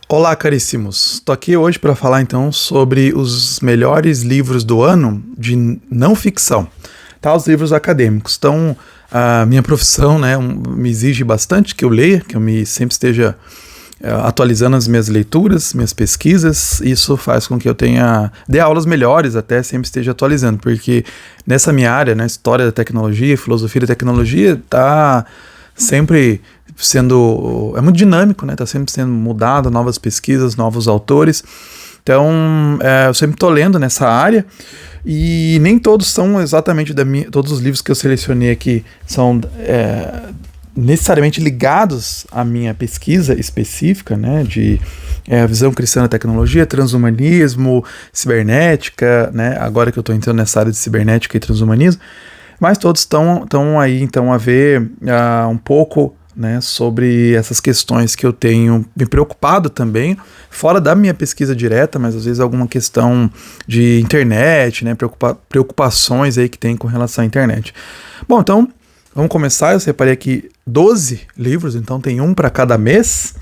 Olá, caríssimos. Estou aqui hoje para falar então sobre os melhores livros do ano de não ficção, tá? Os livros acadêmicos. Então, a minha profissão, né, me exige bastante que eu leia, que eu sempre esteja atualizando as minhas leituras, minhas pesquisas. Isso faz com que eu dê aulas melhores, até sempre esteja atualizando, porque nessa minha área, né, história da tecnologia, filosofia da tecnologia, está sempre é muito dinâmico, né? Está sempre sendo mudado, novas pesquisas, novos autores. Então, eu sempre estou lendo nessa área e nem todos são exatamente todos os livros que eu selecionei aqui são necessariamente ligados à minha pesquisa específica, né? De visão cristã da tecnologia, transhumanismo, cibernética, né? Agora que eu estou entrando nessa área de cibernética e transhumanismo, mas todos estão aí então a ver um pouco, né, sobre essas questões que eu tenho me preocupado também, fora da minha pesquisa direta, mas às vezes alguma questão de internet, né, preocupações aí que tem com relação à internet. Bom, então vamos começar. Eu separei aqui 12 livros, então tem um para cada mês,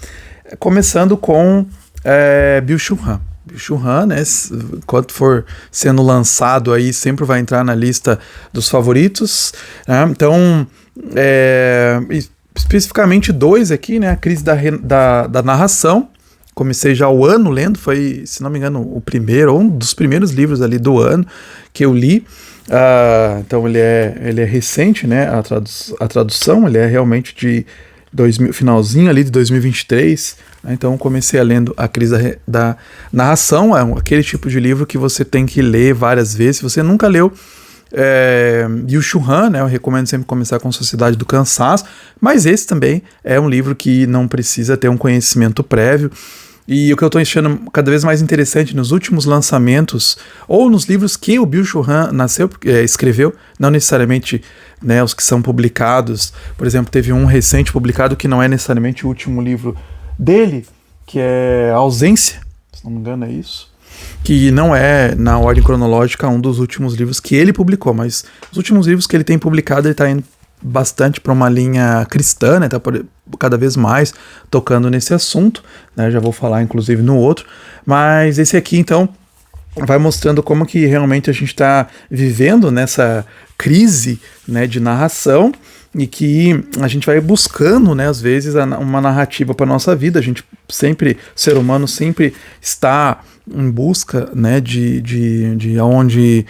começando com Byung-Chul Han. Byung-Chul Han, né, quando for sendo lançado aí, sempre vai entrar na lista dos favoritos, né? Então, especificamente dois aqui, né, a crise da narração. Comecei já o ano lendo, foi, se não me engano, o primeiro, ou um dos primeiros livros ali do ano que eu li. Então ele é recente, né, a tradução, ele é realmente de finalzinho ali de 2023, né, então comecei lendo a crise da narração. É aquele tipo de livro que você tem que ler várias vezes. Se você nunca leu Byung-Chul Han, né, eu recomendo sempre começar com Sociedade do Cansaço, mas esse também é um livro que não precisa ter um conhecimento prévio. E o que eu estou achando cada vez mais interessante nos últimos lançamentos, ou nos livros que o Byung-Chul Han escreveu, não necessariamente, né, os que são publicados. Por exemplo, teve um recente publicado que não é necessariamente o último livro dele, que é A Ausência, se não me engano é isso, que não é, na ordem cronológica, um dos últimos livros que ele publicou, mas os últimos livros que ele tem publicado, ele está indo bastante para uma linha cristã, né? Tá cada vez mais tocando nesse assunto, né? Já vou falar inclusive no outro, mas esse aqui então vai mostrando como que realmente a gente está vivendo nessa crise, né, de narração, e que a gente vai buscando, né, às vezes uma narrativa para nossa vida. A gente sempre, o ser humano sempre está em busca, né, de onde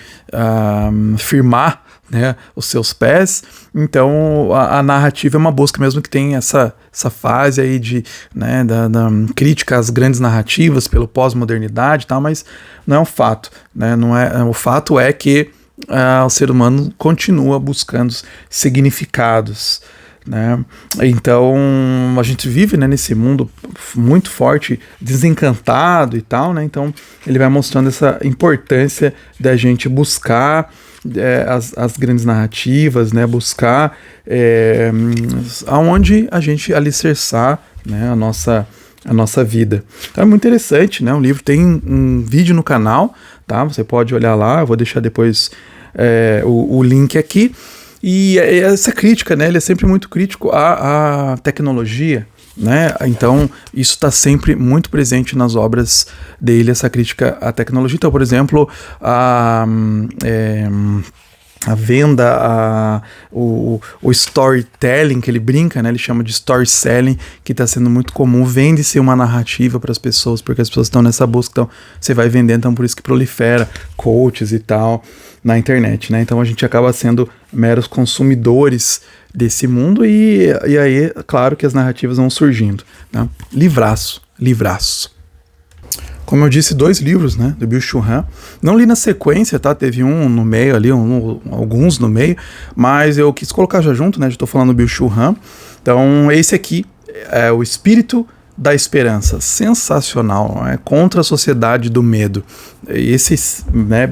firmar, né, os seus pés. Então a narrativa é uma busca, mesmo que tenha essa fase aí né, da crítica às grandes narrativas pelo pós-modernidade e tal, mas não é um fato, né? O fato é que o ser humano continua buscando significados, né? Então a gente vive, né, nesse mundo muito forte, desencantado e tal, né? Então ele vai mostrando essa importância da gente buscar as grandes narrativas, né? Buscar aonde a gente alicerçar, né, a nossa vida. Então é muito interessante, né? O livro tem um vídeo no canal, tá? Você pode olhar lá, eu vou deixar depois o link aqui. E essa crítica, né? Ele é sempre muito crítico à tecnologia, né? Então isso está sempre muito presente nas obras dele, essa crítica à tecnologia. Então, por exemplo, a venda, o storytelling, que ele brinca, né? Ele chama de story selling, que está sendo muito comum. Vende-se uma narrativa para as pessoas, porque as pessoas estão nessa busca, então você vai vendendo, então por isso que prolifera coaches e tal na internet, né? Então a gente acaba sendo meros consumidores desse mundo, e aí, claro que as narrativas vão surgindo, né? Livraço. Como eu disse, 2 livros, né, do Byung-Chul Han. Não li na sequência, tá? Teve um no meio ali, alguns no meio, mas eu quis colocar já junto, né? Já tô falando do Byung-Chul Han. Então, esse aqui é O Espírito da Esperança. Sensacional, né? Contra a Sociedade do Medo. Esse, né,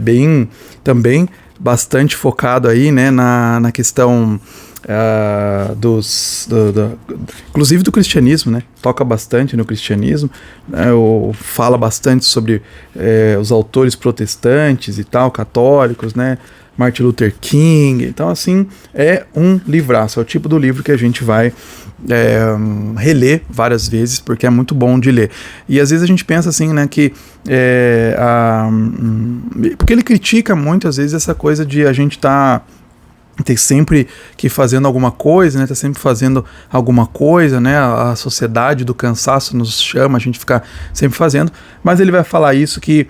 também bastante focado aí, né, na questão inclusive do cristianismo, né? Toca bastante no cristianismo, né? Fala bastante sobre os autores protestantes e tal, católicos, né? Martin Luther King. Então, assim, é um livraço. É o tipo do livro que a gente vai reler várias vezes, porque é muito bom de ler. E às vezes a gente pensa assim, né, que porque ele critica muito, às vezes, essa coisa de a gente ter sempre que fazendo alguma coisa, né? Tá sempre fazendo alguma coisa, né? A sociedade do cansaço nos chama, a gente ficar sempre fazendo. Mas ele vai falar isso que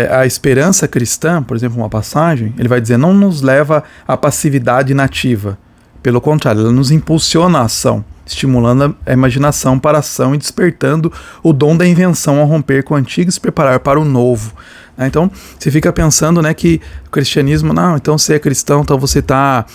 a esperança cristã, por exemplo, uma passagem, ele vai dizer, não nos leva à passividade inativa. Pelo contrário, ela nos impulsiona a ação, estimulando a imaginação para a ação e despertando o dom da invenção a romper com o antigo e se preparar para o novo. Então, você fica pensando, né, que o cristianismo, não, então você é cristão, então você está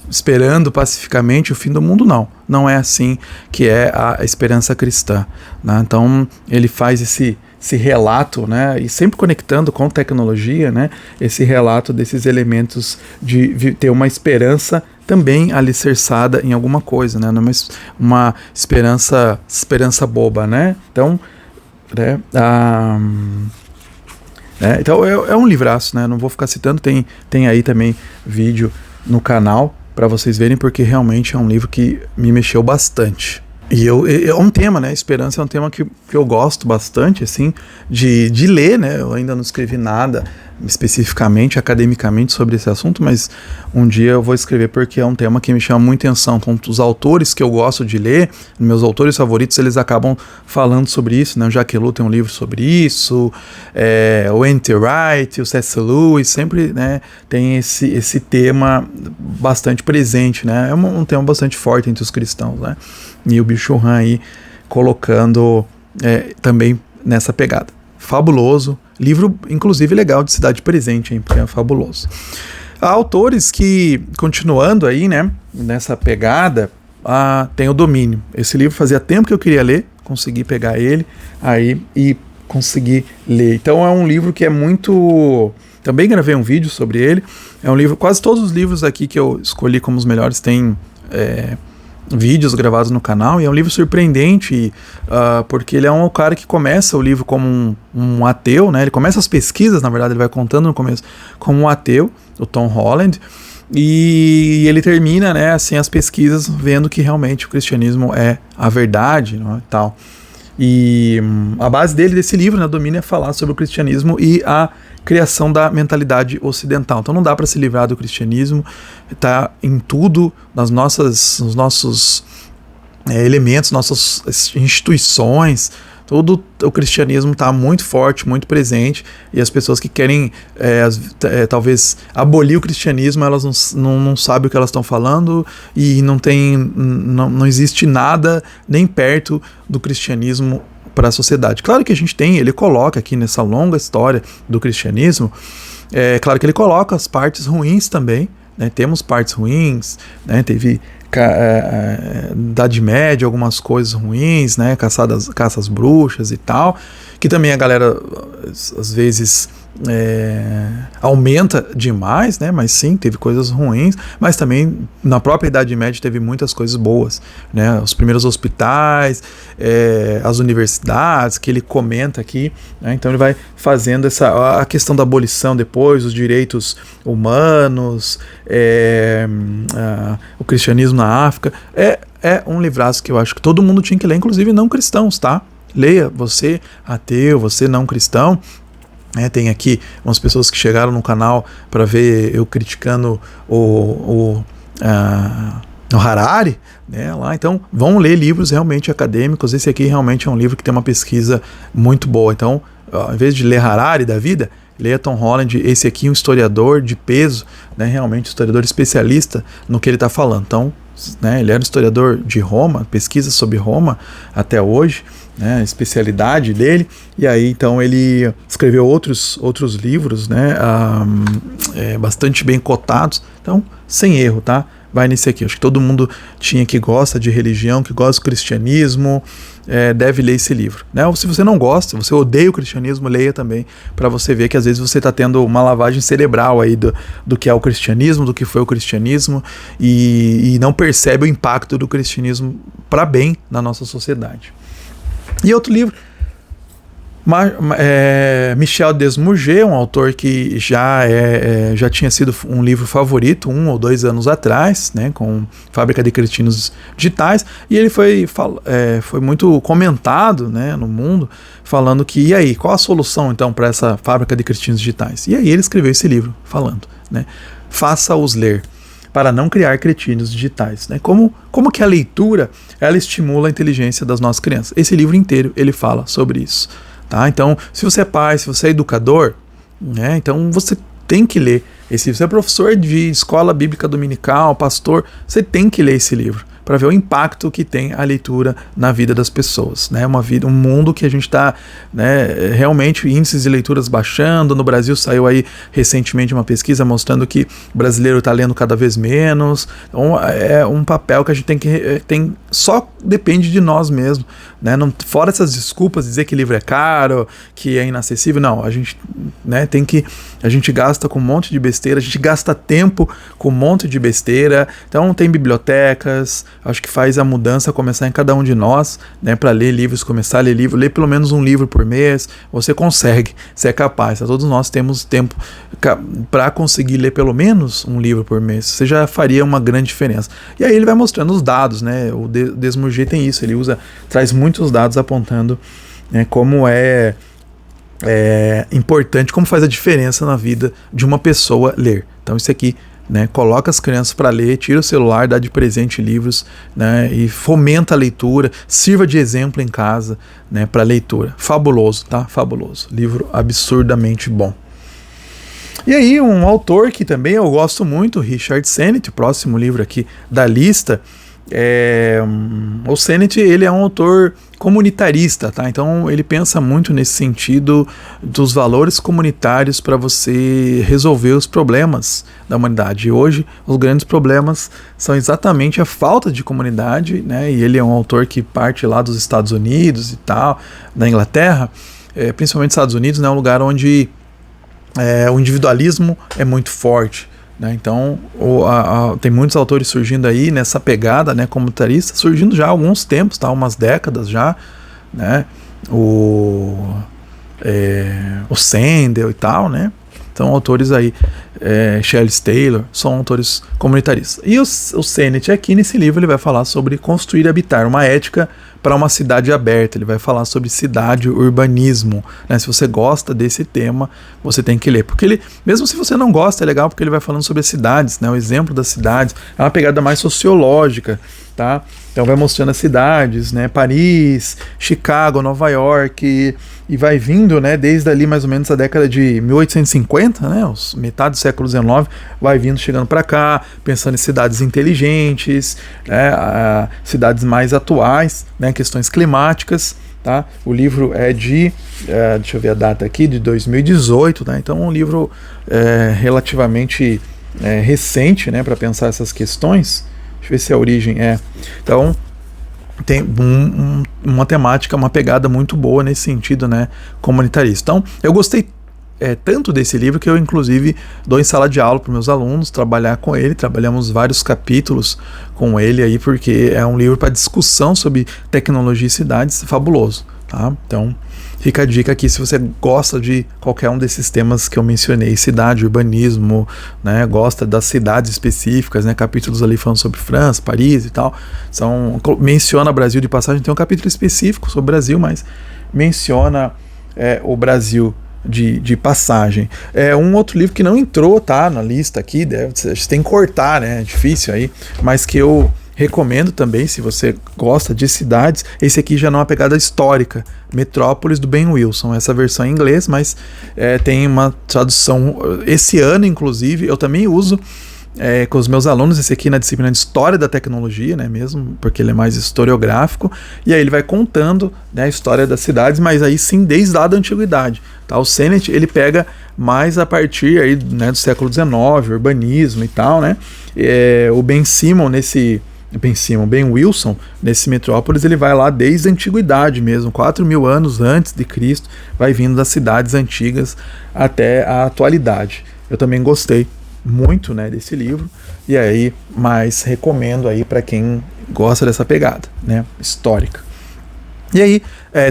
esperando pacificamente o fim do mundo. Não é assim que é a esperança cristã, né? Então, ele faz esse relato, né, e sempre conectando com tecnologia, né, esse relato desses elementos de ter uma esperança também alicerçada em alguma coisa, né, não é uma esperança boba, né? Então, então é um livraço, né? Não vou ficar citando, tem aí também vídeo no canal para vocês verem, porque realmente é um livro que me mexeu bastante. E é um tema, né? Esperança é um tema que eu gosto bastante, assim, de ler, né? Eu ainda não escrevi nada especificamente, academicamente sobre esse assunto, mas um dia eu vou escrever porque é um tema que me chama muita atenção. Então, os autores que eu gosto de ler, meus autores favoritos, eles acabam falando sobre isso, né? O Jacques Ellul tem um livro sobre isso, o N.T. Wright, o C.S. Lewis, sempre, né, tem esse tema bastante presente, né? É um tema bastante forte entre os cristãos, né? E o Byung-Chul Han aí colocando também nessa pegada. Fabuloso, livro inclusive legal de cidade presente, hein, porque é fabuloso. Há autores que, continuando aí, né, nessa pegada, tem o Domínio. Esse livro fazia tempo que eu queria ler, consegui pegar ele aí e consegui ler. Então é um livro que é muito... Também gravei um vídeo sobre ele. É um livro, quase todos os livros aqui que eu escolhi como os melhores têm vídeos gravados no canal, e é um livro surpreendente, porque ele é um cara que começa o livro como um ateu, né? Ele começa as pesquisas, na verdade, ele vai contando no começo como um ateu, o Tom Holland, e ele termina, né, assim, as pesquisas vendo que realmente o cristianismo é a verdade, não é, tal. E a base desse livro, né, Domínio, é falar sobre o cristianismo e a criação da mentalidade ocidental. Então não dá para se livrar do cristianismo, está em tudo, nos nossos elementos, nossas instituições, todo o cristianismo está muito forte, muito presente, e as pessoas que querem talvez abolir o cristianismo, elas não sabem o que elas estão falando, e não existe nada nem perto do cristianismo para a sociedade. Claro que a gente ele coloca aqui nessa longa história do cristianismo, claro que ele coloca as partes ruins também, né? Temos partes ruins, né? Teve Idade Média, algumas coisas ruins, né? Caças bruxas e tal, que também a galera às vezes aumenta demais, né? Mas sim, teve coisas ruins, mas também na própria Idade Média teve muitas coisas boas, né? Os primeiros hospitais, as universidades, que ele comenta aqui, né? Então ele vai fazendo a questão da abolição depois, os direitos humanos, o cristianismo na África. É um livraço que eu acho que todo mundo tinha que ler, inclusive não cristãos, tá? Leia, você ateu, você não cristão. Tem aqui umas pessoas que chegaram no canal para ver eu criticando o Harari, né, lá. Então vão ler livros realmente acadêmicos. Esse aqui realmente é um livro que tem uma pesquisa muito boa. Então, ao invés de ler Harari da vida, leia Tom Holland. Esse aqui é um historiador de peso, né, realmente historiador especialista no que ele está falando. Então, né, ele era um historiador de Roma, pesquisa sobre Roma até hoje, né, a especialidade dele, e aí então ele escreveu outros livros, né, bastante bem cotados, então sem erro, tá? Vai nesse aqui. Acho que todo mundo que gosta de religião, que gosta do cristianismo, deve ler esse livro, né? Ou se você não gosta, você odeia o cristianismo, leia também, para você ver que às vezes você está tendo uma lavagem cerebral aí do que é o cristianismo, do que foi o cristianismo, e não percebe o impacto do cristianismo para bem na nossa sociedade. E outro livro, Michel Desmurger, um autor que já tinha sido um livro favorito 1 ou 2 anos atrás, né, com Fábrica de Cretinos Digitais, e ele foi muito comentado, né, no mundo, falando que, e aí, qual a solução então para essa Fábrica de Cretinos Digitais? E aí ele escreveu esse livro falando, né, faça-os ler, para não criar cretinos digitais, né? Como que a leitura ela estimula a inteligência das nossas crianças? Esse livro inteiro ele fala sobre isso. Tá? Então, se você é pai, se você é educador, né, então você tem que ler esse livro. Se você é professor de escola bíblica dominical, pastor, você tem que ler esse livro para ver o impacto que tem a leitura na vida das pessoas, né? Um mundo que a gente está, né, realmente índices de leituras baixando. No Brasil saiu aí recentemente uma pesquisa mostrando que o brasileiro está lendo cada vez menos. Então é um papel que a gente tem só depende de nós mesmos, né? Não, fora essas desculpas, dizer que livro é caro, que é inacessível, não, a gente, né, a gente gasta com um monte de besteira, a gente gasta tempo com um monte de besteira. Então tem bibliotecas, acho que faz a mudança começar em cada um de nós, né, para ler livros, começar a ler livro, ler pelo menos um livro por mês. Você consegue, você é capaz, todos nós temos tempo para conseguir ler pelo menos um livro por mês. Você já faria uma grande diferença. E aí ele vai mostrando os dados, né? O Desmurger tem isso, ele traz muitos dados apontando, né, como é importante, como faz a diferença na vida de uma pessoa ler. Então isso aqui, né, coloca as crianças para ler, tira o celular, dá de presente livros, né, e fomenta a leitura, sirva de exemplo em casa, né, para leitura. Fabuloso, tá? Fabuloso. Livro absurdamente bom. E aí um autor que também eu gosto muito, Richard Sennett, o próximo livro aqui da lista. O Sennett, ele é um autor comunitarista, tá? Então ele pensa muito nesse sentido dos valores comunitários para você resolver os problemas da humanidade. E hoje os grandes problemas são exatamente a falta de comunidade, né? E ele é um autor que parte lá dos Estados Unidos e tal, da Inglaterra, principalmente Estados Unidos, né? Um lugar onde o individualismo é muito forte. Então tem muitos autores surgindo aí nessa pegada, né, comunitarista, surgindo já há alguns tempos, tá, umas décadas já, né, o Sandel e tal, né, são autores aí, Charles Taylor, são autores comunitaristas. E o Sennett aqui nesse livro ele vai falar sobre construir e habitar, uma ética para uma cidade aberta. Ele vai falar sobre cidade, urbanismo, né? Se você gosta desse tema, você tem que ler, porque mesmo se você não gosta, é legal porque ele vai falando sobre as cidades, né? O exemplo das cidades é uma pegada mais sociológica, tá? Então vai mostrando as cidades, né? Paris, Chicago, Nova York, e vai vindo, né, desde ali mais ou menos a década de 1850, né, metade do século XIX, vai vindo, chegando para cá, pensando em cidades inteligentes, né, cidades mais atuais, né, questões climáticas, tá? O livro é deixa eu ver a data aqui, de 2018, tá? Então é um livro relativamente recente, né, para pensar essas questões. Deixa eu ver se a origem Então tem uma temática, uma pegada muito boa nesse sentido, né, comunitarista. Então eu gostei tanto desse livro que eu inclusive dou em sala de aula para meus alunos trabalhar com ele. Trabalhamos vários capítulos com ele aí, porque é um livro para discussão sobre tecnologia e cidades, fabuloso, tá? Então fica a dica aqui, se você gosta de qualquer um desses temas que eu mencionei, cidade, urbanismo, né, gosta das cidades específicas, né, capítulos ali falando sobre França, Paris e tal, menciona Brasil de passagem, tem um capítulo específico sobre o Brasil, mas menciona o Brasil de passagem. Um outro livro que não entrou, tá, na lista aqui, você tem que cortar, né, é difícil aí, mas que eu recomendo também, se você gosta de cidades. Esse aqui já não é uma pegada histórica, Metrópolis, do Ben Wilson, essa versão em inglês, mas tem uma tradução esse ano, inclusive, eu também uso com os meus alunos, esse aqui na disciplina de História da Tecnologia, né, mesmo, porque ele é mais historiográfico, e aí ele vai contando, né, a história das cidades, mas aí sim desde lá da antiguidade, tá? O Sennett, ele pega mais a partir aí, né, do século XIX, urbanismo e tal, né? O Ben Wilson, nesse Metrópolis, ele vai lá desde a antiguidade mesmo, 4.000 anos antes de Cristo, vai vindo das cidades antigas até a atualidade. Eu também gostei muito, né, desse livro, e aí mais recomendo aí para quem gosta dessa pegada, né, histórica. E aí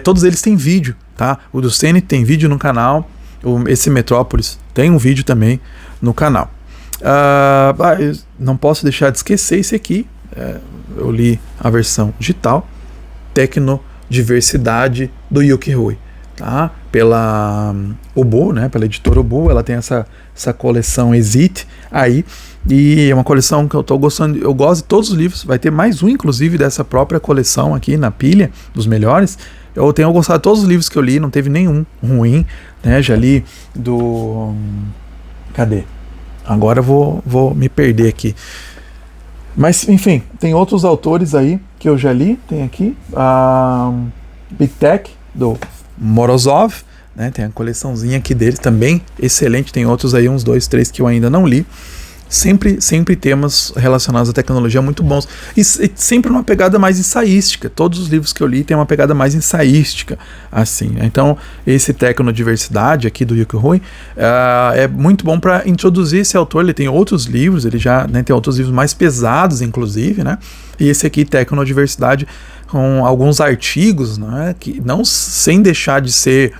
todos eles têm vídeo, tá? O do Sennett tem vídeo no canal, esse Metrópolis tem um vídeo também no canal. Eu não posso deixar de esquecer esse aqui, eu li a versão digital, Tecnodiversidade, do Yuki Hui, tá? Pela Ubu, né? Pela editora Ubu, ela tem essa coleção Exit aí, e é uma coleção que eu tô gostando, eu gosto de todos os livros, vai ter mais um inclusive dessa própria coleção aqui na pilha dos melhores. Eu tenho gostado de todos os livros que eu li, não teve nenhum ruim, né? Já li do... Cadê? Agora eu vou me perder aqui. Mas, enfim, tem outros autores aí que eu já li. Tem aqui a Big Tech, do Morozov, né? Tem a coleçãozinha aqui dele também, excelente. Tem outros aí, uns 2, 3 que eu ainda não li. Sempre temas relacionados à tecnologia muito bons. E sempre uma pegada mais ensaística. Todos os livros que eu li têm uma pegada mais ensaística, assim. Então, esse Tecnodiversidade aqui do Yuki Hui é muito bom para introduzir esse autor. Ele tem outros livros, ele já, né, tem outros livros mais pesados, inclusive, né? E esse aqui, Tecnodiversidade, com alguns artigos, né, que não sem deixar de ser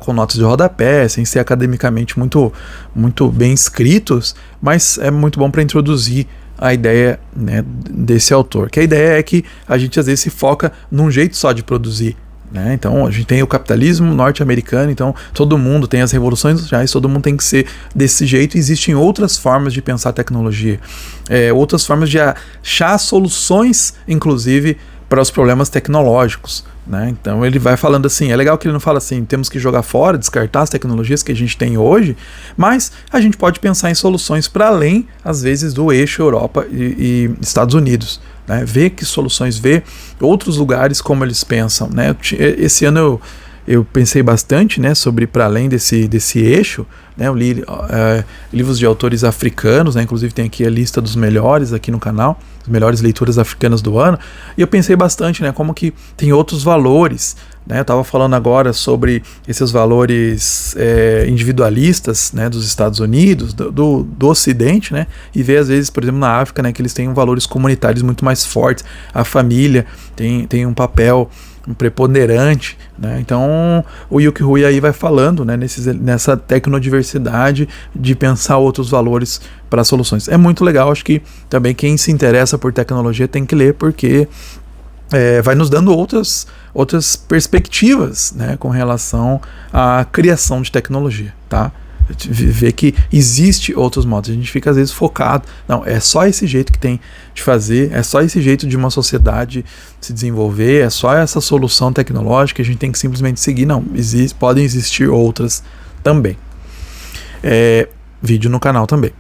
com notas de rodapé, sem ser academicamente muito bem escritos, mas é muito bom para introduzir a ideia, né, desse autor. Que a ideia é que a gente às vezes se foca num jeito só de produzir, né? Então a gente tem o capitalismo norte-americano, então todo mundo tem as revoluções sociais, todo mundo tem que ser desse jeito. Existem outras formas de pensar a tecnologia, outras formas de achar soluções, inclusive, para os problemas tecnológicos, né? Então ele vai falando assim, é legal que ele não fala assim, temos que jogar fora, descartar as tecnologias que a gente tem hoje, mas a gente pode pensar em soluções para além, às vezes, do eixo Europa e Estados Unidos, né? Ver que soluções, ver outros lugares como eles pensam, né? Esse ano eu pensei bastante, né, sobre para além desse eixo, né? Eu li livros de autores africanos, né? Inclusive tem aqui a lista dos melhores aqui no canal, as melhores leituras africanas do ano, e eu pensei bastante, né, como que tem outros valores, né? Eu estava falando agora sobre esses valores individualistas, né, dos Estados Unidos, do Ocidente, né, e ver às vezes, por exemplo, na África, né, que eles têm valores comunitários muito mais fortes, a família tem um papel preponderante, né? Então o Yuki Hui aí vai falando, né, nessa tecnodiversidade de pensar outros valores para soluções. É muito legal, acho que também quem se interessa por tecnologia tem que ler, porque vai nos dando outras perspectivas, né, com relação à criação de tecnologia, tá? Ver que existe outros modos. A gente fica às vezes focado, não, é só esse jeito que tem de fazer, é só esse jeito de uma sociedade se desenvolver, é só essa solução tecnológica, a gente tem que simplesmente seguir. Não, podem existir outras também. Vídeo no canal também.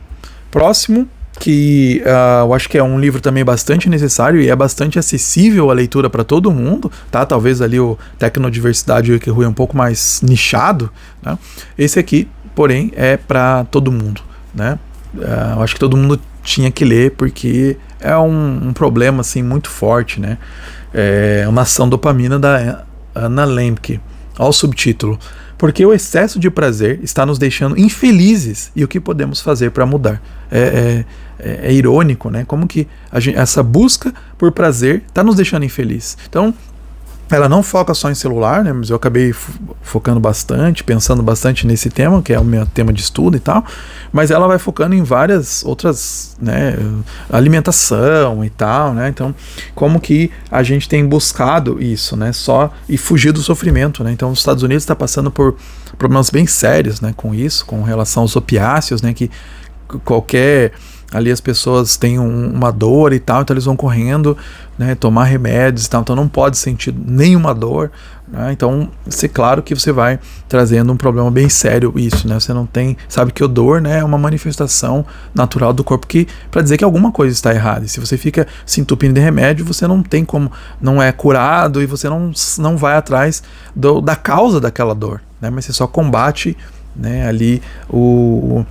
Próximo, que eu acho que é um livro também bastante necessário e é bastante acessível à leitura para todo mundo, tá? Talvez ali o Tecnodiversidade e o Yuki Hui é um pouco mais nichado, né? Esse aqui, porém, é para todo mundo, né? Eu acho que todo mundo tinha que ler, porque é um problema assim muito forte, né? É uma ação dopamina da Anna Lembke. Olha o subtítulo: porque o excesso de prazer está nos deixando infelizes e o que podemos fazer para mudar. É irônico, né? Como que essa busca por prazer está nos deixando infeliz. Então, ela não foca só em celular, né? Mas eu acabei focando bastante, pensando bastante nesse tema, que é o meu tema de estudo e tal, mas ela vai focando em várias outras, né, alimentação e tal, né? Então, como que a gente tem buscado isso, né? E fugir do sofrimento, né? Então, os Estados Unidos está passando por problemas bem sérios, né, com isso, com relação aos opiáceos, né, que ali as pessoas têm uma dor e tal, então eles vão correndo, né, tomar remédios e tal, então não pode sentir nenhuma dor, né? Então, claro que você vai trazendo um problema bem sério isso, né? Você não sabe que a dor, né, é uma manifestação natural do corpo para dizer que alguma coisa está errada. E se você fica se entupindo de remédio, você não tem como, não é curado e você não vai atrás da causa daquela dor, né? Mas você só combate, né, ali o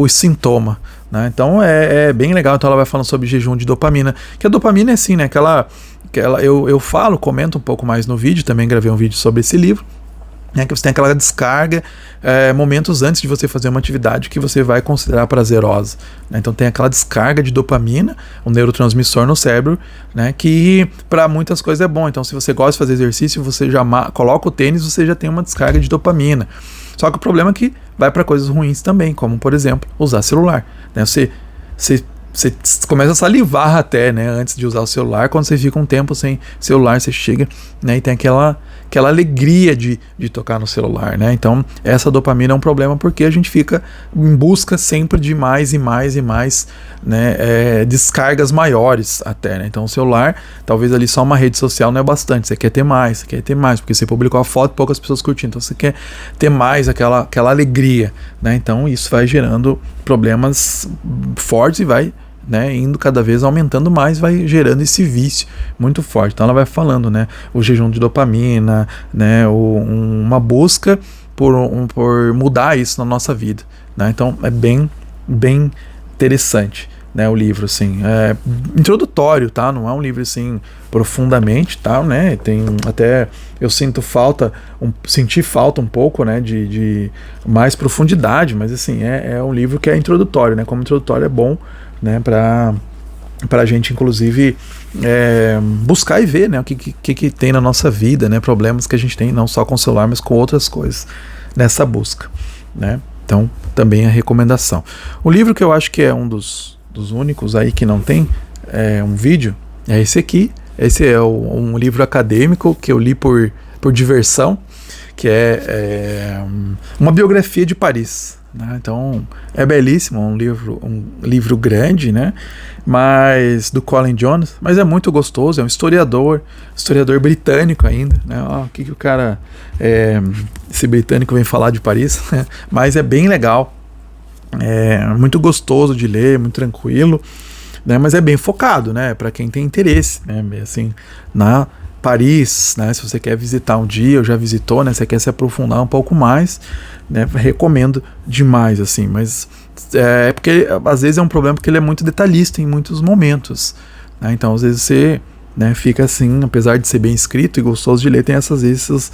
sintoma, né? Então é bem legal. Então ela vai falando sobre jejum de dopamina, que a dopamina é assim, né, eu comento um pouco mais no vídeo, também gravei um vídeo sobre esse livro, né, que você tem aquela descarga momentos antes de você fazer uma atividade que você vai considerar prazerosa, né? Então tem aquela descarga de dopamina, um neurotransmissor no cérebro, né, que para muitas coisas é bom. Então se você gosta de fazer exercício, você já coloca o tênis, você já tem uma descarga de dopamina. Só que o problema é que vai para coisas ruins também, como por exemplo usar celular, né? Você começa a salivar até, né, antes de usar o celular. Quando você fica um tempo sem celular, você chega, né, e tem aquela alegria de tocar no celular, né? Então essa dopamina é um problema porque a gente fica em busca sempre de mais e mais e mais, né, descargas maiores até, né? Então o celular, talvez ali só uma rede social não é bastante, você quer ter mais, porque você publicou a foto e poucas pessoas curtindo, então você quer ter mais aquela alegria, né? Então isso vai gerando problemas fortes e vai, né, indo cada vez aumentando mais, vai gerando esse vício muito forte. Então ela vai falando, né, o jejum de dopamina, né, uma busca por mudar isso na nossa vida, né? Então é bem interessante, né, o livro, assim, é introdutório, tá? Não é um livro assim profundamente, tá, né? Tem até, eu senti falta um pouco, né, de mais profundidade, mas assim, é um livro que é introdutório, né? Como introdutório é bom, né, para a gente inclusive buscar e ver, né, o que tem na nossa vida, né, problemas que a gente tem não só com o celular, mas com outras coisas nessa busca, né? Então também a recomendação. O livro que eu acho que é um dos únicos aí que não tem um vídeo é esse aqui. Esse é um livro acadêmico que eu li por diversão, que é uma biografia de Paris, né? Então é belíssimo, um livro grande, né? Mas do Colin Jones, mas é muito gostoso, é um historiador britânico ainda, né? O que o cara, esse britânico vem falar de Paris, mas é bem legal, é muito gostoso de ler, muito tranquilo, né? Mas é bem focado, né? Para quem tem interesse, né? Assim, na Paris, né? Se você quer visitar um dia, ou já visitou, né? Você quer se aprofundar um pouco mais, né? Recomendo demais, assim. Mas porque às vezes é um problema porque ele é muito detalhista em muitos momentos, né? Então às vezes você, né, fica assim, apesar de ser bem escrito e gostoso de ler, tem esses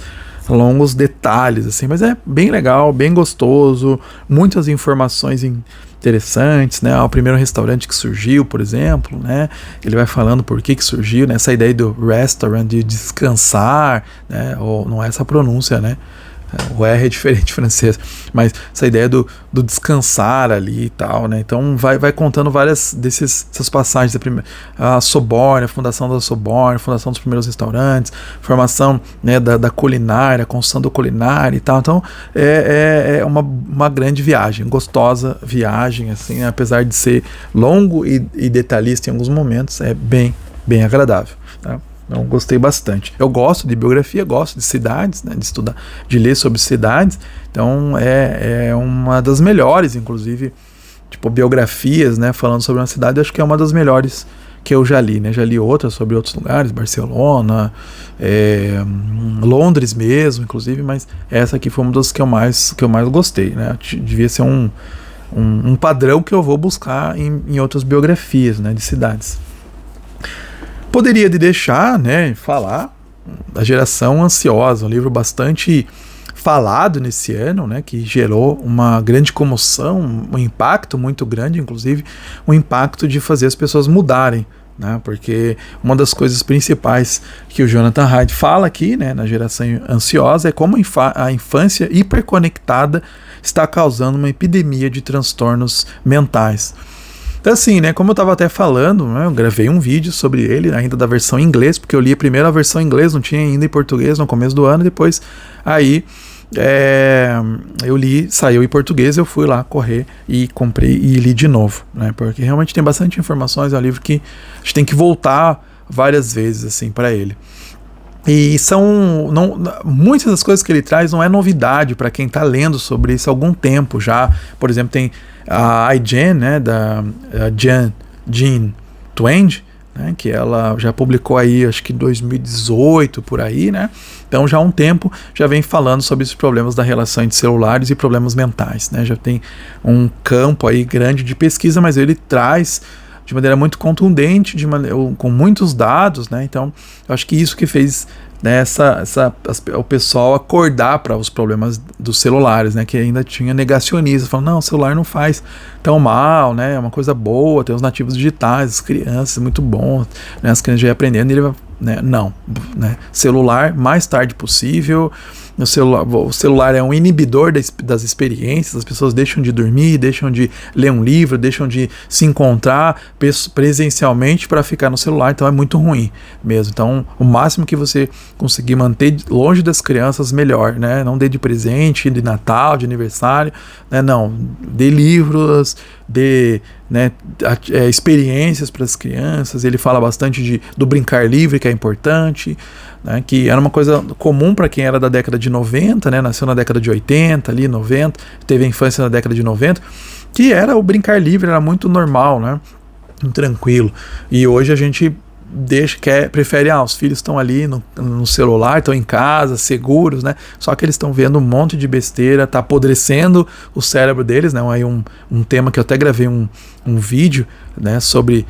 longos detalhes, assim. Mas é bem legal, bem gostoso, muitas informações interessantes, né? O primeiro restaurante que surgiu, por exemplo, né? Ele vai falando por que surgiu, né? Essa ideia do restaurant, de descansar, né? Ou não é essa pronúncia, né? O R é diferente francês, mas essa ideia do descansar ali e tal, né? Então vai contando várias dessas passagens, a Sorbonne, a fundação da Sorbonne, a fundação dos primeiros restaurantes, formação, né, da culinária, a construção da culinária e tal. Então é uma grande viagem, gostosa viagem, assim, apesar de ser longo e detalhista em alguns momentos, é bem agradável, tá? Então, gostei bastante. Eu gosto de biografia, gosto de cidades, né, de estudar, de ler sobre cidades. Então é uma das melhores, inclusive, tipo, biografias, né, falando sobre uma cidade. Acho que é uma das melhores que eu já li, né? Já li outras sobre outros lugares, Barcelona, Londres mesmo, inclusive, mas essa aqui foi uma das que eu mais gostei, né? Devia ser um padrão que eu vou buscar em outras biografias, né, de cidades. Poderia deixar, né, falar da Geração Ansiosa, um livro bastante falado nesse ano, né, que gerou uma grande comoção, um impacto muito grande, inclusive um impacto de fazer as pessoas mudarem, né, porque uma das coisas principais que o Jonathan Haidt fala aqui, né, na Geração Ansiosa é como a infância hiperconectada está causando uma epidemia de transtornos mentais. Então assim, né, como eu estava até falando, né, eu gravei um vídeo sobre ele, ainda da versão em inglês, porque eu li a primeira versão em inglês, não tinha ainda em português no começo do ano, depois aí eu li, saiu em português, eu fui lá correr e comprei e li de novo, né, porque realmente tem bastante informações, é um livro que a gente tem que voltar várias vezes assim para ele. E muitas das coisas que ele traz não é novidade para quem está lendo sobre isso há algum tempo já. Por exemplo, tem a iGen, né, da Jean Twenge, né, que ela já publicou aí, acho que 2018 por aí, né? Então já há um tempo já vem falando sobre esses problemas da relação entre celulares e problemas mentais, né? Já tem um campo aí grande de pesquisa, mas ele traz de maneira muito contundente, com muitos dados, né? Então, eu acho que isso que fez né, o pessoal acordar para os problemas dos celulares, né, que ainda tinha negacionistas, falando, não, o celular não faz tão mal, né, é uma coisa boa, tem os nativos digitais, as crianças, muito bom, né, as crianças já iam aprendendo, e ele vai, né, não, né, celular, mais tarde possível. O celular é um inibidor das experiências, as pessoas deixam de dormir, deixam de ler um livro, deixam de se encontrar presencialmente para ficar no celular, então é muito ruim mesmo. Então, o máximo que você conseguir manter longe das crianças, melhor, né? Não dê de presente, de Natal, de aniversário, né? Não, dê livros, dê, né, experiências para as crianças. Ele fala bastante do brincar livre, que é importante, né, que era uma coisa comum para quem era da década de 90, né, nasceu na década de 80, ali 90, teve a infância na década de 90, que era o brincar livre, era muito normal, né, tranquilo. E hoje a gente prefere, os filhos estão ali no celular, estão em casa, seguros, né? Só que eles estão vendo um monte de besteira, tá apodrecendo o cérebro deles, né? Aí um tema que eu até gravei um vídeo, né, sobre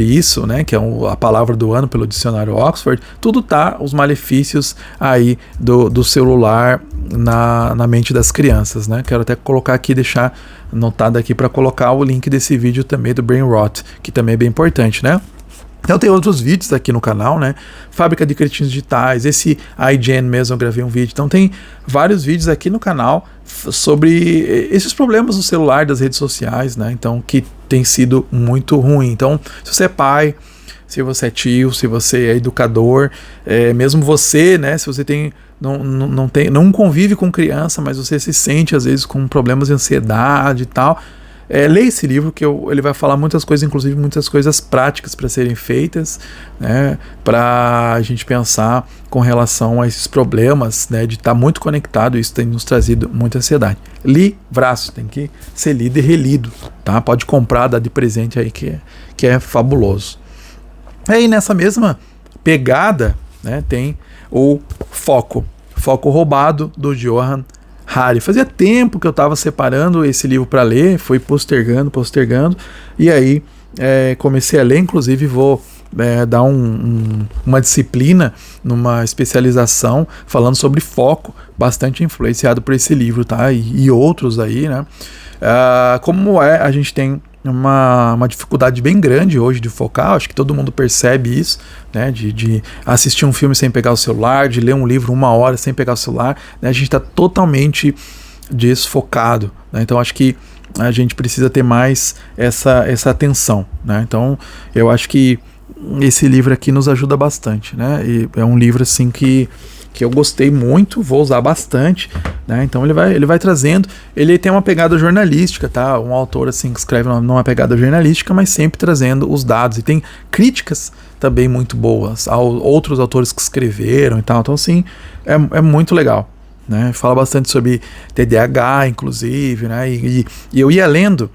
isso, né, que é a palavra do ano pelo dicionário Oxford. Tudo tá, os malefícios aí do celular na mente das crianças, né? Quero até colocar aqui, deixar anotado aqui para colocar o link desse vídeo também do Brain Rot, que também é bem importante, né? Então tem outros vídeos aqui no canal, né? Fábrica de Cretinos Digitais, esse iGen mesmo eu gravei um vídeo. Então tem vários vídeos aqui no canal sobre esses problemas do celular, das redes sociais, né? Então, que tem sido muito ruim. Então, se você é pai, se você é tio, se você é educador, mesmo você, né? Se você não convive com criança, mas você se sente às vezes com problemas de ansiedade e tal, leia esse livro, que ele vai falar muitas coisas, inclusive muitas coisas práticas para serem feitas, né, para a gente pensar com relação a esses problemas, né, de estar muito conectado. Isso tem nos trazido muita ansiedade. Livraço, tem que ser lido e relido, tá? Pode comprar, dar de presente aí, que é fabuloso. Aí nessa mesma pegada, né, tem o Foco Roubado, do Johann Hari. Fazia tempo que eu estava separando esse livro para ler, fui postergando, e aí comecei a ler. Inclusive vou dar uma disciplina numa especialização falando sobre foco, bastante influenciado por esse livro, tá? E outros aí, né? A gente tem uma dificuldade bem grande hoje de focar, acho que todo mundo percebe isso, né, de assistir um filme sem pegar o celular, de ler um livro 1 hora sem pegar o celular, né, a gente está totalmente desfocado, né, então acho que a gente precisa ter mais essa atenção, né, então eu acho que esse livro aqui nos ajuda bastante, né, e é um livro assim que eu gostei muito, vou usar bastante, né? Então ele vai trazendo, ele tem uma pegada jornalística, tá? Um autor assim que escreve numa pegada jornalística, mas sempre trazendo os dados, e tem críticas também muito boas a outros autores que escreveram e tal, então assim, é muito legal, né? Fala bastante sobre TDAH, inclusive, né? E eu ia lendo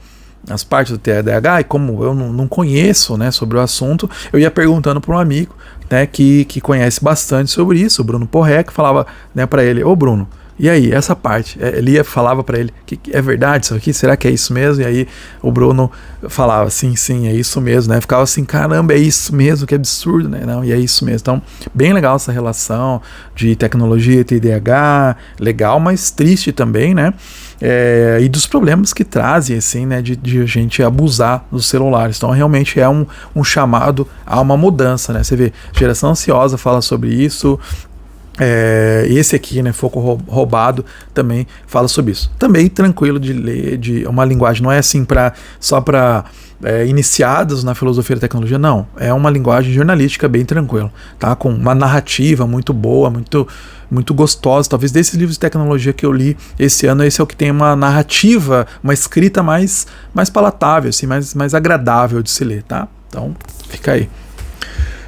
as partes do TDAH, e como eu não conheço, né, sobre o assunto, eu ia perguntando para um amigo, né, que conhece bastante sobre isso, o Bruno Porré, que falava, né, para ele, ô Bruno, e aí, essa parte? Ele falava para ele, que é verdade isso aqui? Será que é isso mesmo? E aí o Bruno falava, sim, é isso mesmo, né? Ficava assim, caramba, é isso mesmo, que absurdo, né? Não, e é isso mesmo. Então, bem legal essa relação de tecnologia e TDAH, legal, mas triste também, né? E dos problemas que trazem, assim, né? De a gente abusar dos celulares. Então, realmente é um chamado a uma mudança, né? Você vê, Geração Ansiosa fala sobre isso. Esse aqui, né, Foco Roubado, também fala sobre isso. Também tranquilo de ler, de uma linguagem, não é assim só para iniciados na filosofia da tecnologia, não. É uma linguagem jornalística bem tranquila, tá? Com uma narrativa muito boa, muito gostosa. Talvez desses livros de tecnologia que eu li esse ano, esse é o que tem uma narrativa, uma escrita mais palatável, assim, mais agradável de se ler, tá? Então, fica aí.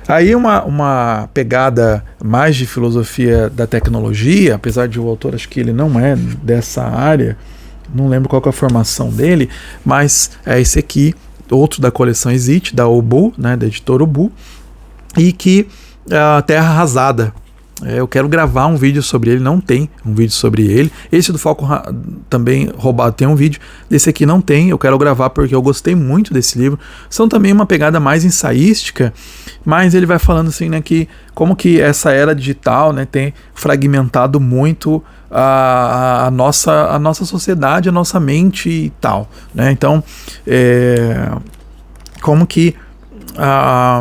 Aí uma pegada mais de filosofia da tecnologia, apesar de o autor, acho que ele não é dessa área, não lembro qual que é a formação dele, mas é esse aqui, outro da coleção Exit, da Obu, né, da editora Obu, e que a Terra Arrasada, Eu quero gravar um vídeo sobre ele, não tem um vídeo sobre ele. Esse do Foco também roubado tem um vídeo, desse aqui não tem, eu quero gravar porque eu gostei muito desse livro. São também uma pegada mais ensaística, mas ele vai falando assim, né, que como que essa era digital, né, tem fragmentado muito a nossa sociedade, a nossa mente e tal, né? Então, como que,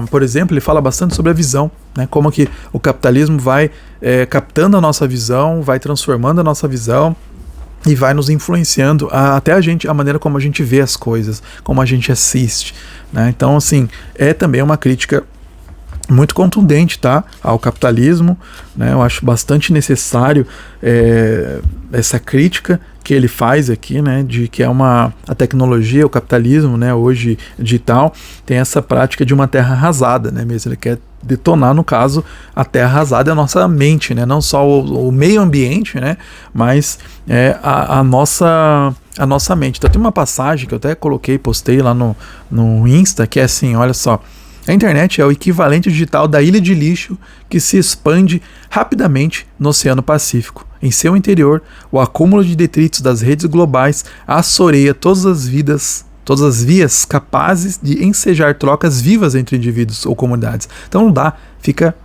por exemplo, ele fala bastante sobre a visão, né? Como que o capitalismo vai captando a nossa visão, vai transformando a nossa visão e vai nos influenciando até a maneira como a gente vê as coisas, como a gente assiste, né? Então, assim, é também uma crítica muito contundente, tá, ao capitalismo, né? Eu acho bastante necessário essa crítica que ele faz aqui, né, de que a tecnologia, o capitalismo, né, hoje digital, tem essa prática de uma terra arrasada, né, mesmo ele quer detonar, no caso, a terra arrasada é a nossa mente, né, não só o meio ambiente, né, mas a nossa mente. Então tem uma passagem que eu até postei lá no Insta, que é assim, olha só: a internet é o equivalente digital da ilha de lixo que se expande rapidamente no Oceano Pacífico. Em seu interior, o acúmulo de detritos das redes globais assoreia todas as vias capazes de ensejar trocas vivas entre indivíduos ou comunidades. Então não dá, fica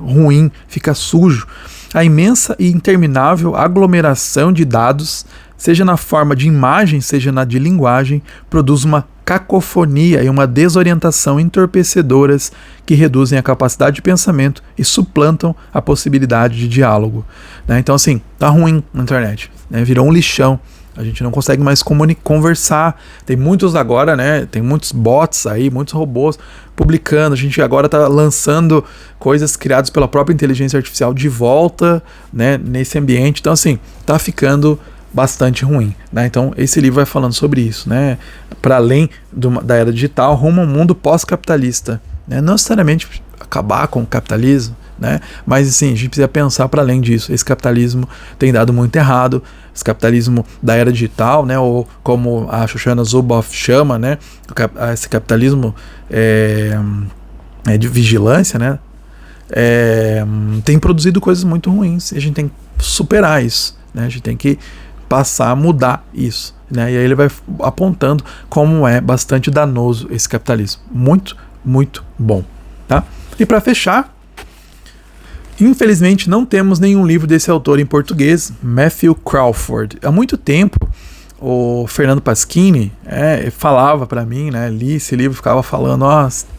ruim, fica sujo. A imensa e interminável aglomeração de dados, seja na forma de imagem, seja na de linguagem, produz uma cacofonia e uma desorientação entorpecedoras que reduzem a capacidade de pensamento e suplantam a possibilidade de diálogo, né? Então, assim, tá ruim na internet, né? Virou um lixão. A gente não consegue mais conversar. Tem muitos agora, né? Tem muitos bots aí, muitos robôs publicando. A gente agora tá lançando coisas criadas pela própria inteligência artificial de volta, né, nesse ambiente. Então, assim, tá ficando bastante ruim, né? Então esse livro vai falando sobre isso, né? Para além da era digital, rumo a um mundo pós-capitalista, né? Não necessariamente acabar com o capitalismo, né? Mas assim, a gente precisa pensar para além disso. Esse capitalismo tem dado muito errado. Esse capitalismo da era digital, né? Ou como a Shoshana Zuboff chama, né? Esse capitalismo de vigilância, né? Tem produzido coisas muito ruins. E a gente tem que superar isso, né? A gente tem que passar a mudar isso, né? E aí ele vai apontando como é bastante danoso esse capitalismo. Muito, muito bom, tá? E para fechar, infelizmente não temos nenhum livro desse autor em português, Matthew Crawford. Há muito tempo o Fernando Pasquini falava para mim, né? Li esse livro, ficava falando,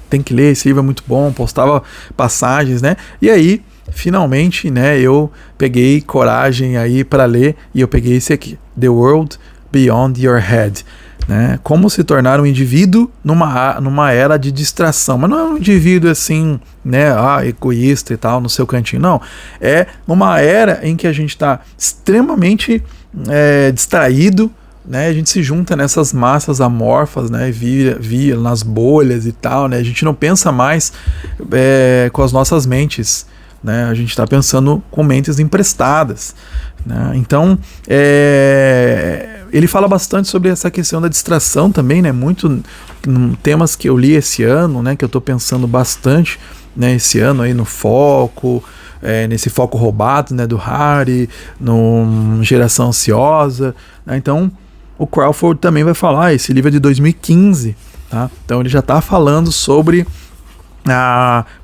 tem que ler, esse livro é muito bom, postava passagens, né? E aí finalmente, né, eu peguei coragem aí para ler e eu peguei esse aqui, The World Beyond Your Head, né? Como se tornar um indivíduo numa era de distração. Mas não é um indivíduo assim, né, egoísta e tal, no seu cantinho, não. É uma era em que a gente está extremamente distraído, né? A gente se junta nessas massas amorfas, né, via nas bolhas e tal, né? A gente não pensa mais com as nossas mentes, né? A gente está pensando com mentes emprestadas, né? Então ele fala bastante sobre essa questão da distração também, né? Muito temas que eu li esse ano, né? Que eu estou pensando bastante, né? Esse ano aí no foco, nesse foco roubado, né? Do Harari, no Geração Ansiosa, né? Então o Crawford também vai falar, esse livro é de 2015, tá? Então ele já está falando sobre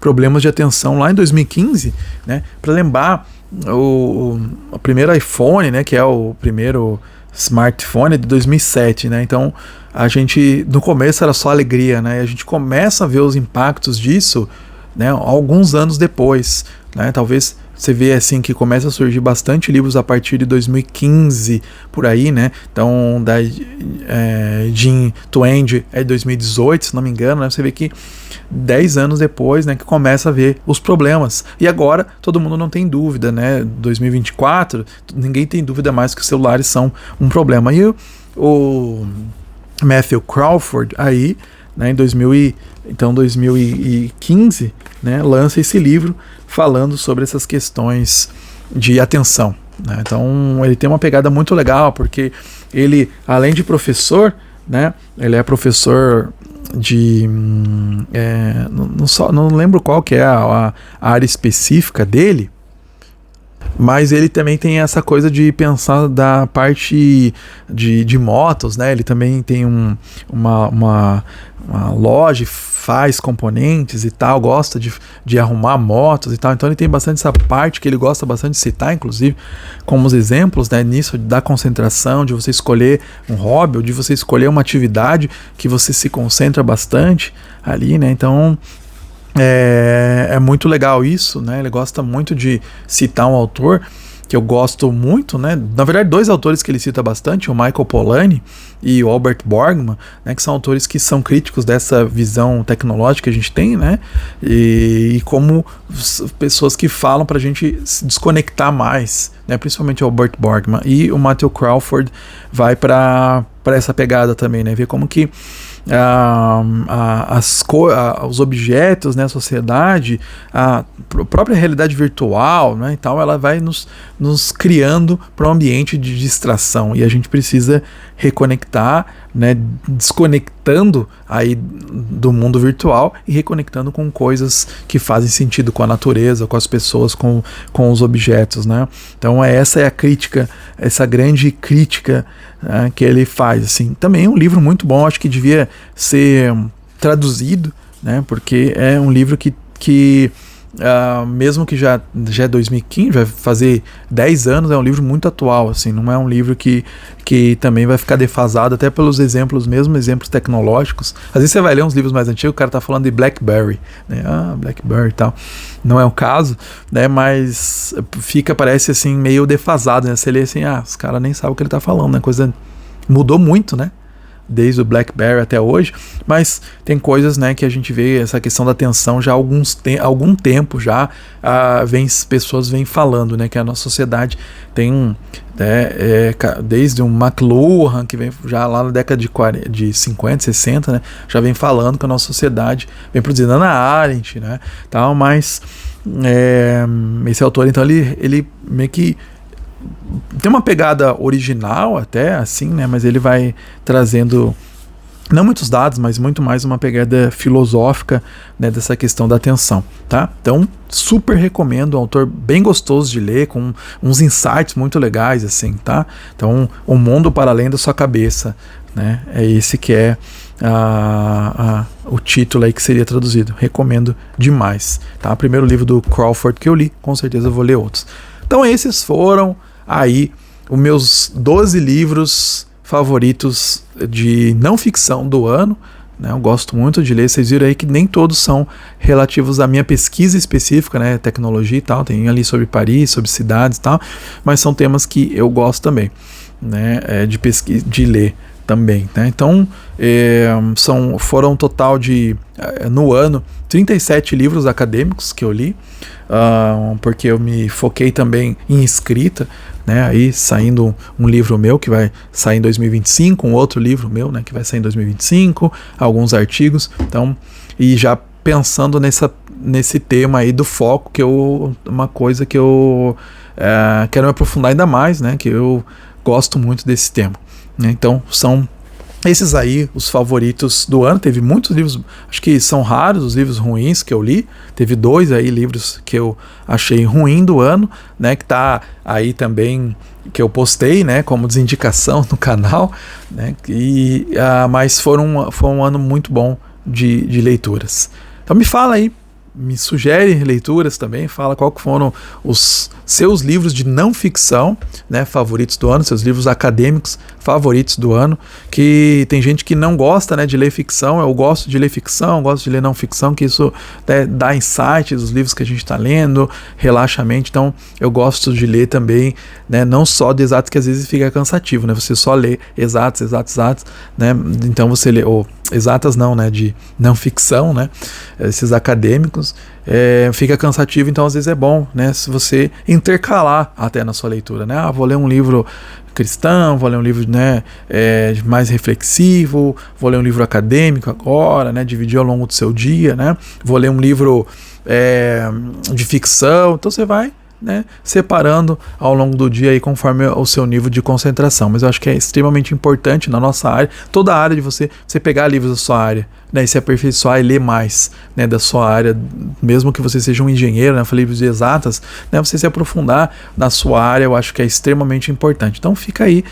problemas de atenção lá em 2015, né? Para lembrar, o primeiro iPhone, né, que é o primeiro smartphone, é de 2007, né? Então a gente, no começo era só alegria, né? E a gente começa a ver os impactos disso, né, alguns anos depois, né? Talvez você vê assim que começa a surgir bastante livros a partir de 2015, por aí, né? Então, da Jim Twenge é de 2018, se não me engano, né? Você vê que 10 anos depois, né, que começa a ver os problemas. E agora, todo mundo não tem dúvida, né? 2024, ninguém tem dúvida mais que os celulares são um problema. E o Matthew Crawford aí, né, em 2015, né, lança esse livro falando sobre essas questões de atenção, né? Então ele tem uma pegada muito legal, porque ele, além de professor, né, ele é professor de não lembro qual que é a área específica dele, Mas ele também tem essa coisa de pensar da parte de motos, né? Ele também tem uma loja, faz componentes e tal, gosta de arrumar motos e tal. Então ele tem bastante essa parte que ele gosta bastante de citar, inclusive, como os exemplos, né? Nisso da concentração, de você escolher um hobby, ou de você escolher uma atividade que você se concentra bastante ali, né? Então é muito legal isso, né? Ele gosta muito de citar um autor que eu gosto muito, né? Na verdade, dois autores que ele cita bastante, o Michael Polanyi e o Albert Borgman, né? Que são autores que são críticos dessa visão tecnológica que a gente tem, né? E como pessoas que falam pra gente se desconectar mais, né? Principalmente o Albert Borgman. E o Matthew Crawford vai para essa pegada também, né? Ver como que os objetos, né, a sociedade, a própria realidade virtual, né, e tal, ela vai nos criando para um ambiente de distração, e a gente precisa reconectar, né, desconectando aí do mundo virtual e reconectando com coisas que fazem sentido, com a natureza, com as pessoas, com os objetos, né? Então essa é a crítica, essa grande crítica, né, que ele faz, assim. Também é um livro muito bom, acho que devia ser traduzido, né? Porque é um livro que mesmo que já é 2015, vai fazer 10 anos, é um livro muito atual, assim, não é um livro que também vai ficar defasado, até pelos exemplos, mesmo exemplos tecnológicos. Às vezes você vai ler uns livros mais antigos, o cara tá falando de BlackBerry, né? BlackBerry e tal. Não é o caso, né? Mas parece assim, meio defasado, né? Você lê assim, os caras nem sabem o que ele tá falando, né? Coisa mudou muito, né? Desde o BlackBerry até hoje, mas tem coisas, né, que a gente vê essa questão da atenção já há algum tempo já, pessoas vêm falando, né, que a nossa sociedade tem desde um McLuhan, que vem já lá na década de 50, 60, né, já vem falando que a nossa sociedade vem produzindo Hannah Arendt, né, tal, mas esse autor, então, ele meio que tem uma pegada original até, assim, né? Mas ele vai trazendo não muitos dados, mas muito mais uma pegada filosófica, né, dessa questão da atenção, tá? Então, super recomendo, um autor bem gostoso de ler, com uns insights muito legais, assim, tá? Então, O Mundo para Além da Sua Cabeça, né? É esse que é o título aí que seria traduzido. Recomendo demais, tá? Primeiro livro do Crawford que eu li, com certeza eu vou ler outros. Então, esses foram aí os meus 12 livros favoritos de não ficção do ano, né? Eu gosto muito de ler. Vocês viram aí que nem todos são relativos à minha pesquisa específica, né? Tecnologia e tal, tem ali sobre Paris, sobre cidades e tal, mas são temas que eu gosto também, né? De pesquisa, de ler também, né? Então foram um total de no ano 37 livros acadêmicos que eu li, porque eu me foquei também em escrita, né? Aí saindo um livro meu que vai sair em 2025, um outro livro meu, né, que vai sair em 2025, alguns artigos, então, e já pensando nesse tema aí do foco, uma coisa que eu quero me aprofundar ainda mais, né, que eu gosto muito desse tema, né? Então são esses aí os favoritos do ano. Teve muitos livros, acho que são raros os livros ruins que eu li. Teve 2 aí livros que eu achei ruim do ano, né, que tá aí também, que eu postei, né, como desindicação no canal, né, mas foi um ano muito bom de leituras. Então me fala aí, me sugere leituras também, fala qual que foram os seus livros de não ficção, né, favoritos do ano, seus livros acadêmicos favoritos do ano, que tem gente que não gosta, né, de ler ficção. Eu gosto de ler ficção, gosto de ler não ficção, que isso, né, dá insights dos livros que a gente está lendo, relaxa a mente. Então eu gosto de ler também, né, não só de exatos, que às vezes fica cansativo, né, você só lê exatos, né, então você lê, exatas não, né, de não ficção, né, esses acadêmicos, fica cansativo. Então às vezes é bom, né, se você intercalar até na sua leitura, né, vou ler um livro cristão, vou ler um livro, né, mais reflexivo, vou ler um livro acadêmico agora, né, dividir ao longo do seu dia, né, vou ler um livro de ficção. Então você vai, né, separando ao longo do dia aí, conforme o seu nível de concentração. Mas eu acho que é extremamente importante na nossa área, toda a área, de você pegar livros da sua área, né, e se aperfeiçoar e ler mais, né, da sua área, mesmo que você seja um engenheiro, né, eu falei de exatas, né, você se aprofundar na sua área, eu acho que é extremamente importante. Então fica aí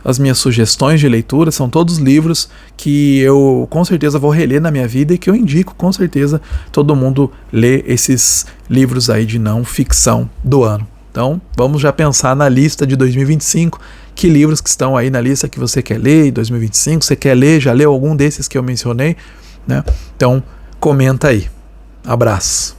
as minhas sugestões de leitura, são todos livros que eu com certeza vou reler na minha vida e que eu indico com certeza todo mundo ler esses livros aí de não ficção do ano. Então vamos já pensar na lista de 2025, que livros que estão aí na lista que você quer ler em 2025, você quer ler, já leu algum desses que eu mencionei, né? Então comenta aí. Abraço.